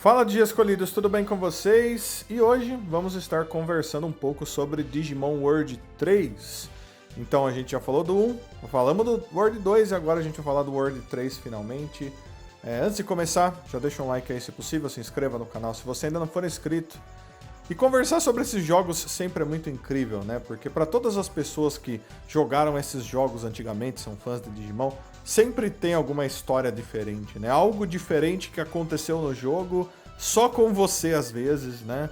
Fala, Dias Escolhidos, tudo bem com vocês? E hoje vamos estar conversando um pouco sobre Digimon World 3. Então a gente já falou do 1, falamos do World 2 e agora a gente vai falar do World 3 finalmente. Antes de começar, já deixa um like aí se possível, se inscreva no canal se você ainda não for inscrito. E conversar sobre esses jogos sempre é muito incrível, né? Porque para todas as pessoas que jogaram esses jogos antigamente, são fãs de Digimon, sempre tem alguma história diferente, né? Algo diferente que aconteceu no jogo só com você às vezes, né?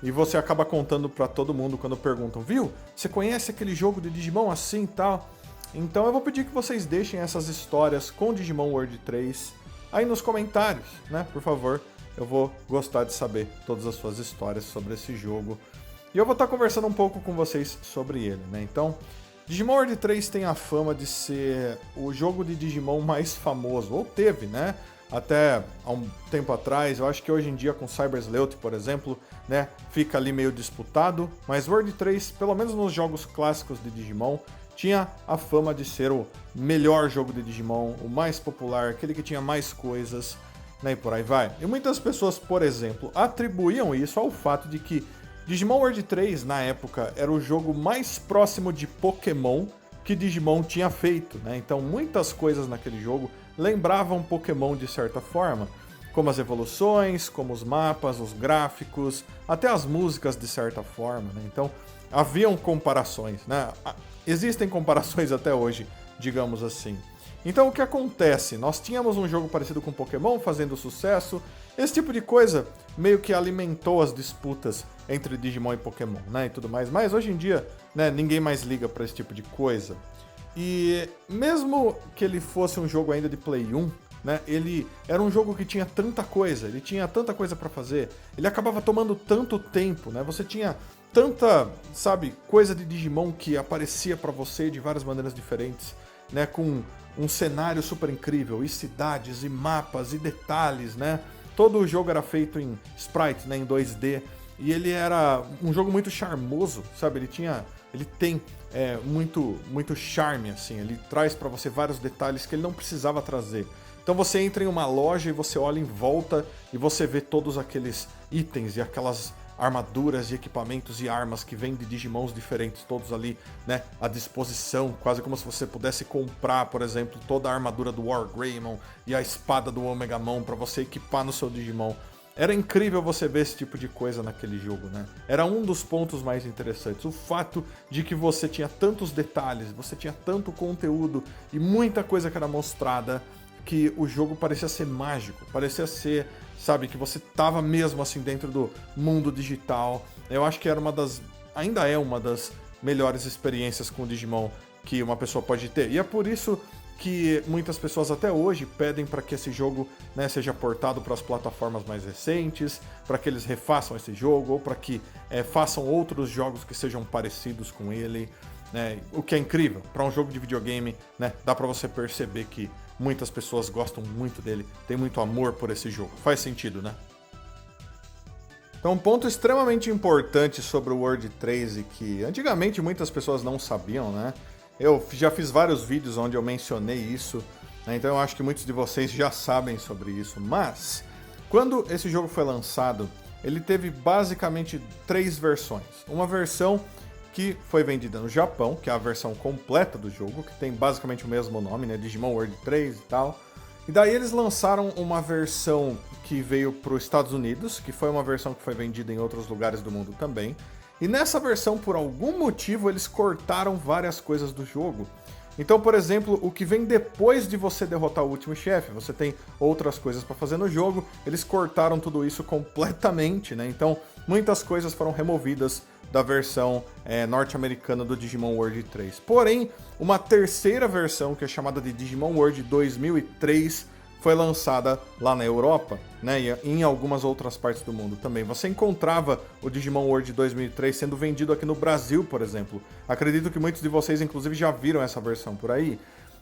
E você acaba contando para todo mundo quando perguntam, viu? Você conhece aquele jogo de Digimon assim e tal? Então eu vou pedir que vocês deixem essas histórias com Digimon World 3 aí nos comentários, né? Por favor. Eu vou gostar de saber todas as suas histórias sobre esse jogo. E eu vou estar conversando um pouco com vocês sobre ele, né? Então, Digimon World 3 tem a fama de ser o jogo de Digimon mais famoso, ou teve, né? Até há um tempo atrás, eu acho que hoje em dia com Cyber Sleuth, por exemplo, né, fica ali meio disputado, mas World 3, pelo menos nos jogos clássicos de Digimon, tinha a fama de ser o melhor jogo de Digimon, o mais popular, aquele que tinha mais coisas, né, e por aí vai. E muitas pessoas, por exemplo, atribuíam isso ao fato de que Digimon World 3, na época, era o jogo mais próximo de Pokémon que Digimon tinha feito, né? Então muitas coisas naquele jogo lembravam Pokémon de certa forma, como as evoluções, como os mapas, os gráficos, até as músicas de certa forma, né? Então haviam comparações, né? Existem comparações até hoje, digamos assim. Então o que acontece? Nós tínhamos um jogo parecido com Pokémon fazendo sucesso, esse tipo de coisa meio que alimentou as disputas entre Digimon e Pokémon, né, e tudo mais, mas hoje em dia, né, ninguém mais liga para esse tipo de coisa. E mesmo que ele fosse um jogo ainda de Play 1, né, ele era um jogo que tinha tanta coisa, ele tinha tanta coisa para fazer, ele acabava tomando tanto tempo, né, você tinha tanta, sabe, coisa de Digimon que aparecia para você de várias maneiras diferentes, né, com um cenário super incrível, e cidades, e mapas, e detalhes, né? Todo o jogo era feito em sprite, né, em 2D, e ele era um jogo muito charmoso, sabe? Ele tem muito charme, assim, ele traz pra você vários detalhes que ele não precisava trazer. Então você entra em uma loja e você olha em volta e você vê todos aqueles itens e aquelas armaduras e equipamentos e armas que vêm de Digimons diferentes, todos ali, né, à disposição, quase como se você pudesse comprar, por exemplo, toda a armadura do Wargreymon e a espada do Omegamon para você equipar no seu Digimon. Era incrível você ver esse tipo de coisa naquele jogo, né? Era um dos pontos mais interessantes, o fato de que você tinha tantos detalhes, você tinha tanto conteúdo e muita coisa que era mostrada, que o jogo parecia ser mágico, parecia ser, sabe, que você tava mesmo assim dentro do mundo digital. Eu acho que ainda é uma das melhores experiências com o Digimon que uma pessoa pode ter. E é por isso que muitas pessoas até hoje pedem para que esse jogo, né, seja portado para as plataformas mais recentes, para que eles refaçam esse jogo, ou para que façam outros jogos que sejam parecidos com ele. Né, o que é incrível, para um jogo de videogame, né, dá para você perceber que muitas pessoas gostam muito dele, tem muito amor por esse jogo. Faz sentido, né? Então, um ponto extremamente importante sobre o World 3 e que antigamente muitas pessoas não sabiam, né? Eu já fiz vários vídeos onde eu mencionei isso, né? Então eu acho que muitos de vocês já sabem sobre isso, mas quando esse jogo foi lançado, ele teve basicamente 3 versões. Uma versão que foi vendida no Japão, que é a versão completa do jogo, que tem basicamente o mesmo nome, né, Digimon World 3 e tal. E daí eles lançaram uma versão que veio para os Estados Unidos, que foi uma versão que foi vendida em outros lugares do mundo também. E nessa versão, por algum motivo, eles cortaram várias coisas do jogo. Então, por exemplo, o que vem depois de você derrotar o último chefe, você tem outras coisas para fazer no jogo, eles cortaram tudo isso completamente, né? Então, muitas coisas foram removidas da versão norte-americana do Digimon World 3. Porém, uma terceira versão, que é chamada de Digimon World 2003, foi lançada lá na Europa, né, e em algumas outras partes do mundo também. Você encontrava o Digimon World 2003 sendo vendido aqui no Brasil, por exemplo. Acredito que muitos de vocês, inclusive, já viram essa versão por aí.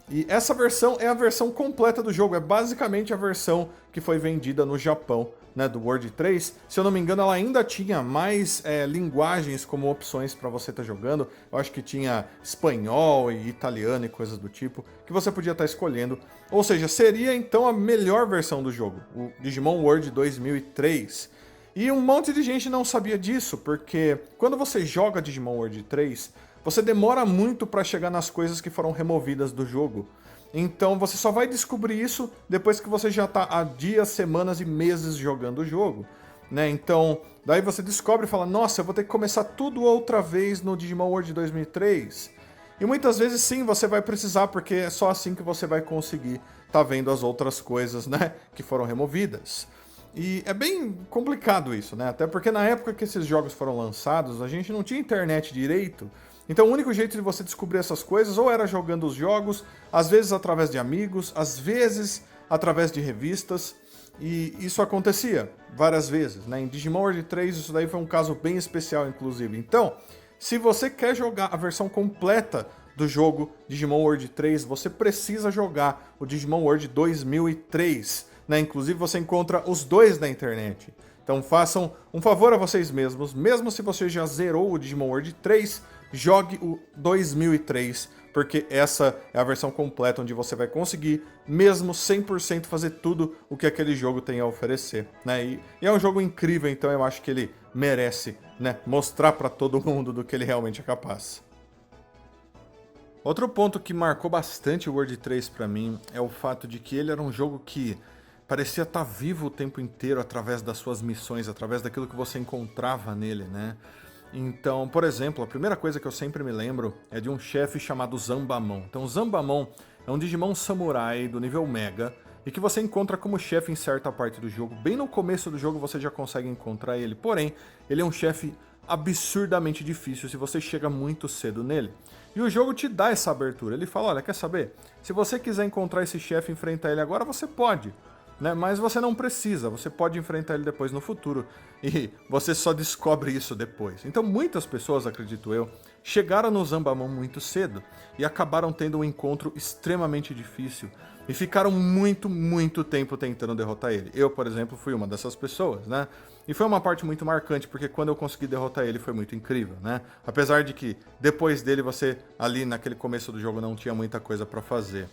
E essa versão é a versão completa do jogo, é basicamente a versão que foi vendida no Japão, né, do World 3. Se eu não me engano, ela ainda tinha mais linguagens como opções para você estar jogando. Eu acho que tinha espanhol e italiano e coisas do tipo, que você podia estar escolhendo. Ou seja, seria então a melhor versão do jogo, o Digimon World 2003. E um monte de gente não sabia disso, porque quando você joga Digimon World 3, você demora muito para chegar nas coisas que foram removidas do jogo. Então você só vai descobrir isso depois que você já está há dias, semanas e meses jogando o jogo, né? Então, daí você descobre e fala, nossa, eu vou ter que começar tudo outra vez no Digimon World 2003. E muitas vezes sim, você vai precisar, porque é só assim que você vai conseguir tá vendo as outras coisas, né, que foram removidas. E é bem complicado isso, né? Até porque na época que esses jogos foram lançados, a gente não tinha internet direito. Então o único jeito de você descobrir essas coisas ou era jogando os jogos, às vezes através de amigos, às vezes através de revistas. E isso acontecia várias vezes, né? Em Digimon World 3 isso daí foi um caso bem especial, inclusive. Então, se você quer jogar a versão completa do jogo Digimon World 3, você precisa jogar o Digimon World 2003, né? Inclusive você encontra os dois na internet. Então façam um favor a vocês mesmos, mesmo se você já zerou o Digimon World 3, jogue o 2003, porque essa é a versão completa onde você vai conseguir, mesmo 100% fazer tudo o que aquele jogo tem a oferecer, né? E é um jogo incrível, então eu acho que ele merece, né, mostrar para todo mundo do que ele realmente é capaz. Outro ponto que marcou bastante o World 3 para mim é o fato de que ele era um jogo que parecia estar vivo o tempo inteiro através das suas missões, através daquilo que você encontrava nele, né? Então, por exemplo, a primeira coisa que eu sempre me lembro é de um chefe chamado Zambamon. Então, Zambamon é um Digimon samurai do nível Mega e que você encontra como chefe em certa parte do jogo. Bem no começo do jogo você já consegue encontrar ele, porém, ele é um chefe absurdamente difícil se você chega muito cedo nele. E o jogo te dá essa abertura. Ele fala, olha, quer saber? Se você quiser encontrar esse chefe e enfrentar ele agora, você pode. Né? Mas você não precisa, você pode enfrentar ele depois no futuro e você só descobre isso depois. Então muitas pessoas, acredito eu, chegaram no Zambamon muito cedo e acabaram tendo um encontro extremamente difícil e ficaram muito tempo tentando derrotar ele. Eu, por exemplo, fui uma dessas pessoas, né? E foi uma parte muito marcante, porque quando eu consegui derrotar ele foi muito incrível, né? Apesar de que depois dele você, ali naquele começo do jogo, não tinha muita coisa pra fazer.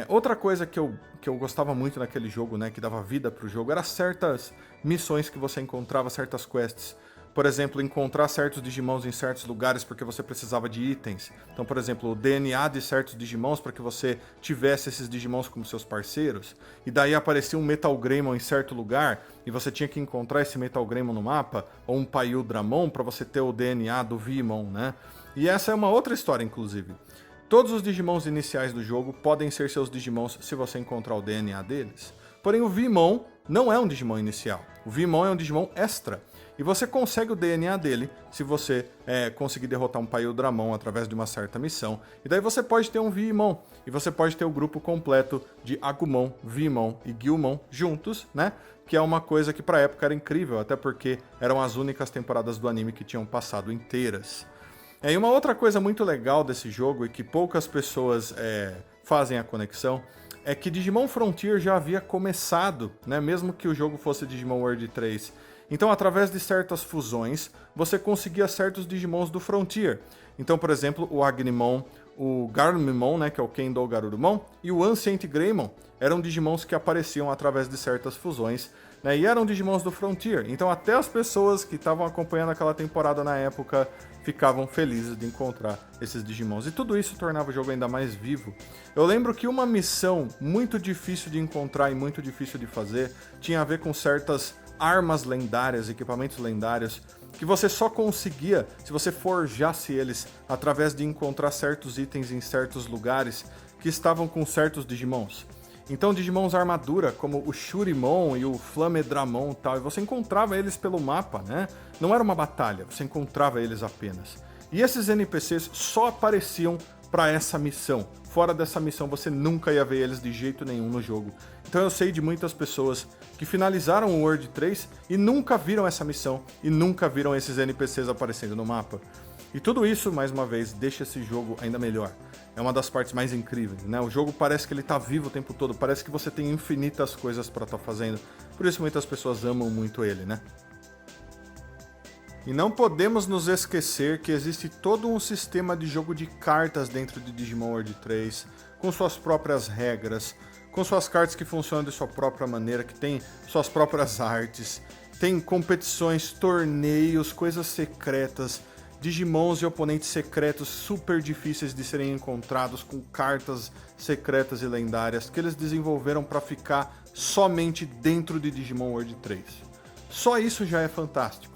Outra coisa que eu gostava muito naquele jogo, né, que dava vida pro jogo, eram certas missões que você encontrava, certas quests. Por exemplo, encontrar certos Digimons em certos lugares porque você precisava de itens. Então, por exemplo, o DNA de certos Digimons para que você tivesse esses Digimons como seus parceiros. E daí aparecia um Metal Greymon em certo lugar e você tinha que encontrar esse Metal Greymon no mapa, ou um Paiu Dramon para você ter o DNA do Vimon, né? E essa é uma outra história, inclusive. Todos os Digimons iniciais do jogo podem ser seus Digimons se você encontrar o DNA deles. Porém, o Vimon não é um Digimon inicial. O Vimon é um Digimon extra. E você consegue o DNA dele se você conseguir derrotar um Paiu Dramon através de uma certa missão. E daí você pode ter um Vimon. E você pode ter o grupo completo de Agumon, Vimon e Guilmon juntos, né? Que é uma coisa que pra época era incrível, até porque eram as únicas temporadas do anime que tinham passado inteiras. E uma outra coisa muito legal desse jogo e que poucas pessoas fazem a conexão é que Digimon Frontier já havia começado, né? Mesmo que o jogo fosse Digimon World 3. Então, através de certas fusões, você conseguia certos Digimons do Frontier. Então, por exemplo, o Agnimon, o Garurumon, né, que é o Kendo Garurumon, e o Ancient Greymon eram Digimons que apareciam através de certas fusões, né, e eram Digimons do Frontier. Então, até as pessoas que estavam acompanhando aquela temporada na época ficavam felizes de encontrar esses Digimons. E tudo isso tornava o jogo ainda mais vivo. Eu lembro que uma missão muito difícil de encontrar e muito difícil de fazer tinha a ver com certas armas lendárias, equipamentos lendários, que você só conseguia se você forjasse eles através de encontrar certos itens em certos lugares que estavam com certos Digimons. Então Digimons armadura, como o Shurimon e o Flamedramon e tal, e você encontrava eles pelo mapa, né? Não era uma batalha, você encontrava eles apenas. E esses NPCs só apareciam para essa missão. Fora dessa missão você nunca ia ver eles de jeito nenhum no jogo. Então eu sei de muitas pessoas que finalizaram o World 3 e nunca viram essa missão e nunca viram esses NPCs aparecendo no mapa. E tudo isso, mais uma vez, deixa esse jogo ainda melhor. É uma das partes mais incríveis, né? O jogo parece que ele tá vivo o tempo todo, parece que você tem infinitas coisas para estar fazendo. Por isso muitas pessoas amam muito ele, né? E não podemos nos esquecer que existe todo um sistema de jogo de cartas dentro de Digimon World 3, com suas próprias regras, com suas cartas que funcionam de sua própria maneira, que tem suas próprias artes, tem competições, torneios, coisas secretas, Digimons e oponentes secretos super difíceis de serem encontrados, com cartas secretas e lendárias que eles desenvolveram para ficar somente dentro de Digimon World 3. Só isso já é fantástico.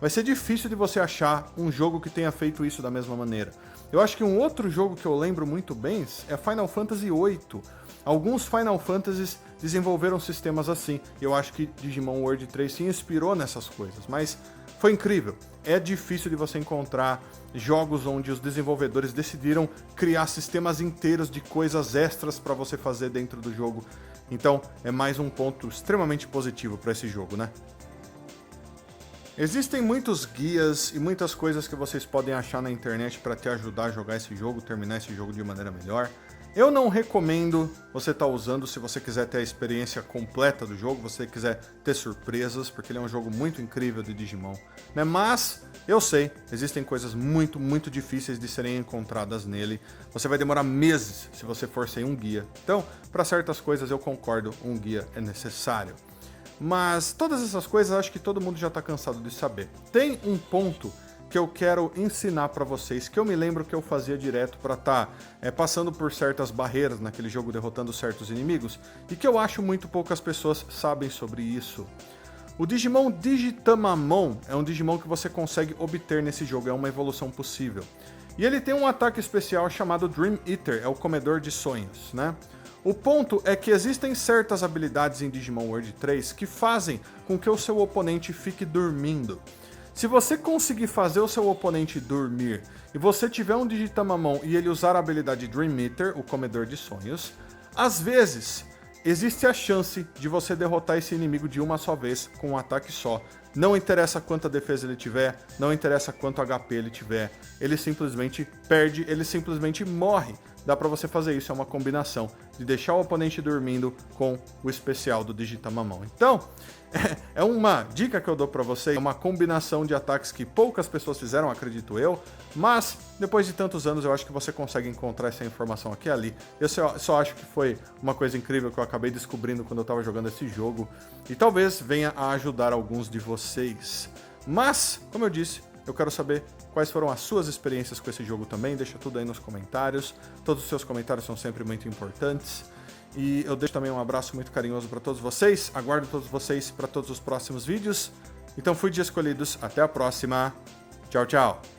Vai ser difícil de você achar um jogo que tenha feito isso da mesma maneira. Eu acho que um outro jogo que eu lembro muito bem é Final Fantasy VIII. Alguns Final Fantasies desenvolveram sistemas assim. Eu acho que Digimon World 3 se inspirou nessas coisas, mas foi incrível. É difícil de você encontrar jogos onde os desenvolvedores decidiram criar sistemas inteiros de coisas extras para você fazer dentro do jogo. Então, é mais um ponto extremamente positivo para esse jogo, né? Existem muitos guias e muitas coisas que vocês podem achar na internet para te ajudar a jogar esse jogo, terminar esse jogo de maneira melhor. Eu não recomendo você estar usando se você quiser ter a experiência completa do jogo, você quiser ter surpresas, porque ele é um jogo muito incrível de Digimon, né? Mas eu sei, existem coisas muito difíceis de serem encontradas nele. Você vai demorar meses se você for sem um guia. Então, para certas coisas eu concordo, um guia é necessário. Mas todas essas coisas acho que todo mundo já está cansado de saber. Tem um ponto que eu quero ensinar para vocês, que eu me lembro que eu fazia direto para estar passando por certas barreiras naquele jogo, derrotando certos inimigos, e que eu acho muito poucas pessoas sabem sobre isso. O Digimon Digitamamon é um Digimon que você consegue obter nesse jogo, é uma evolução possível. E ele tem um ataque especial chamado Dream Eater, é o comedor de sonhos, né? O ponto é que existem certas habilidades em Digimon World 3 que fazem com que o seu oponente fique dormindo. Se você conseguir fazer o seu oponente dormir e você tiver um Digitamamon e ele usar a habilidade Dream Eater, o comedor de sonhos, às vezes existe a chance de você derrotar esse inimigo de uma só vez com um ataque só. Não interessa quanta defesa ele tiver, não interessa quanto HP ele tiver, ele simplesmente perde, ele simplesmente morre. Dá pra você fazer isso, é uma combinação de deixar o oponente dormindo com o especial do Digitamamon. Então, é uma dica que eu dou pra você, é uma combinação de ataques que poucas pessoas fizeram, acredito eu, mas depois de tantos anos eu acho que você consegue encontrar essa informação aqui e ali. Eu só acho que foi uma coisa incrível que eu acabei descobrindo quando eu tava jogando esse jogo e talvez venha a ajudar alguns de vocês. Mas, como eu disse, eu quero saber quais foram as suas experiências com esse jogo também, deixa tudo aí nos comentários. Todos os seus comentários são sempre muito importantes. E eu deixo também um abraço muito carinhoso para todos vocês. Aguardo todos vocês para todos os próximos vídeos. Então fui de escolhidos. Até a próxima. Tchau, tchau.